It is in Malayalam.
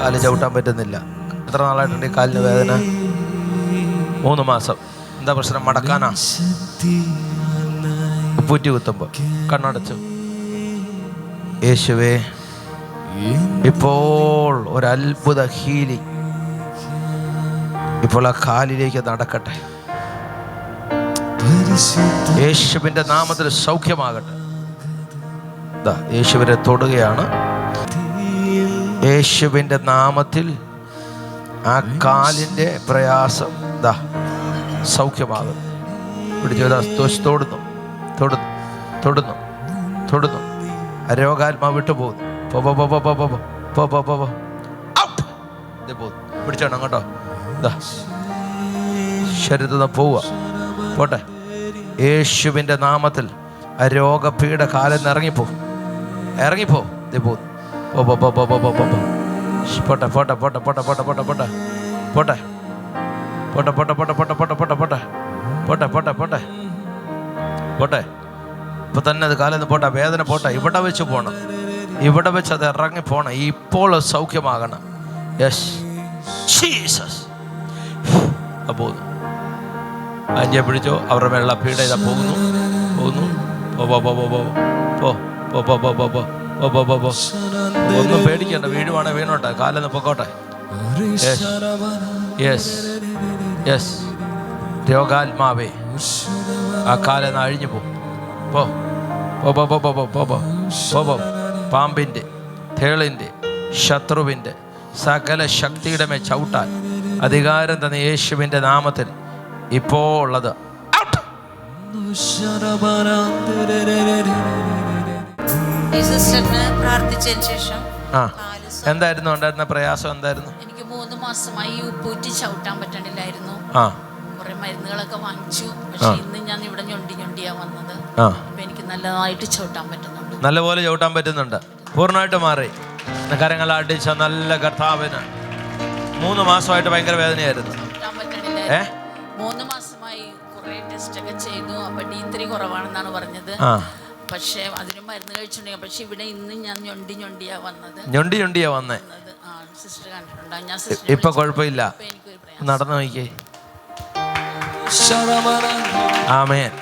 കാല് ചവിട്ടാൻ പറ്റുന്നില്ല. എത്ര നാളായിട്ടുണ്ട് ഈ കാലിന് വേദന? 3 മാസം. എന്താ പ്രശ്നം? മടക്കാനാ? ഉപ്പൂറ്റി കുത്തുമ്പോൾ കണ്ണടച്ചു. യേശുവേ, ഇപ്പോൾ ഒരത്ഭുത ഹീലിംഗ് ഇപ്പോൾ ആ കാലിലേക്ക് നടക്കട്ടെ. യേശുവിൻ്റെ നാമത്തിൽ സൗഖ്യമാകട്ടെ. യേശുവിനെ തൊടുകയാണ്. യേശുവിൻ്റെ നാമത്തിൽ ആ കാലിൻ്റെ പ്രയാസം സൗഖ്യമാകുന്നു. പിടിച്ചു തൊടുന്നു തൊടുന്നു തൊടുന്നു തൊടുന്നു. രോഗാത്മാ വിട്ടുപോകുന്നു. പിടിച്ചോണം കേട്ടോ. ശരീരത്തിൽ നിന്ന് പോവുക. പോട്ടെ. യേശുവിൻ്റെ നാമത്തിൽ ആ രോഗപീഠ കാലിൽ നിന്ന് ഇറങ്ങിപ്പോ. ഇത് പോകുന്നു. പോട്ടെ പോട്ടെ പോട്ടെ പോട്ടെ പോട്ടെ പോട്ടെ പോട്ടെ പോട്ടെ പോട്ടെ പോട്ടെ പോട്ടെ പോട്ടെ പോട്ടെ പോട്ടെ പോട്ടെ പോട്ടെ പോട്ടെ പോട്ടെ പോട്ടെ. ഇപ്പൊ തന്നെ അത് കാലിൽ നിന്ന് പോട്ടെ. വേദന പോട്ടെ. ഇവിടെ വെച്ച് പോകണം. ഇവിടെ വെച്ച് അത് ഇറങ്ങി പോണം. ഇപ്പോൾ സൗഖ്യമാകണം. Yes Jesus. പോകുന്നു. അഞ്ചെ പിടിച്ചോ. അവരുടെ മേലുള്ള പീഡ ഇതാ പോകുന്നു പോകുന്നു. ഒന്നും പേടിക്കണ്ട. വീഴുവാണെ വീണോട്ടെ. കാലെന്ന് പൊക്കോട്ടെ. Yes yes. രോഗാത്മാവേ ആ കാലെന്ന് അഴിഞ്ഞു പോ. പാമ്പിൻ്റെ, തേളിൻ്റെ, ശത്രുവിൻ്റെ സകല ശക്തിയുടെ മേൽ ചവിട്ടാൻ അധികാരം തന്ന യേശുവിൻ്റെ നാമത്തിൽ ഇപ്പോൾ ഉള്ളത് പ്രാർത്ഥിച്ചതിന് ശേഷം എന്തായിരുന്നു ഉണ്ടായിരുന്ന പ്രയാസം? എന്തായിരുന്നു? എനിക്ക് 3 മാസമായി ഉപ്പൂറ്റി ചവിട്ടാൻ പറ്റണില്ലായിരുന്നു. കുറെ മരുന്നുകളൊക്കെ വാങ്ങിച്ചു. പക്ഷെ ഇന്ന് ഞാൻ ഇവിടെ ഞൊണ്ടിയാ വന്നത്. അപ്പൊ എനിക്ക് നല്ലതായിട്ട് ചവിട്ടാൻ പറ്റുന്നുണ്ട്. നല്ലപോലെ ചവിട്ടാൻ പറ്റുന്നുണ്ട്. പൂർണ്ണമായിട്ട് മാറി. കരങ്ങൾ അടിച്ച നല്ല കർത്താവിന്. 3 മാസമായിട്ട് ഭയങ്കര വേദനയായിരുന്നു. ചവിട്ടാൻ പറ്റണില്ല. 3 മാസമായി കുറെ ടെസ്റ്റ് ഒക്കെ ചെയ്തു. അപ്പൊ D3 കുറവാണെന്നാണ് പറഞ്ഞത്. പക്ഷെ അതിന് മരുന്ന് കഴിച്ചിട്ടുണ്ടെങ്കിൽ പക്ഷെ ഇവിടെ ഇന്ന് ഞാൻ ഞൊണ്ടിയാ വന്നേ. സിസ്റ്റർ കണ്ടിട്ടുണ്ടോ? ഞാൻ ഇപ്പൊ കുഴപ്പമില്ല. നടന്നു നോക്കിയേ. ആമേൻ.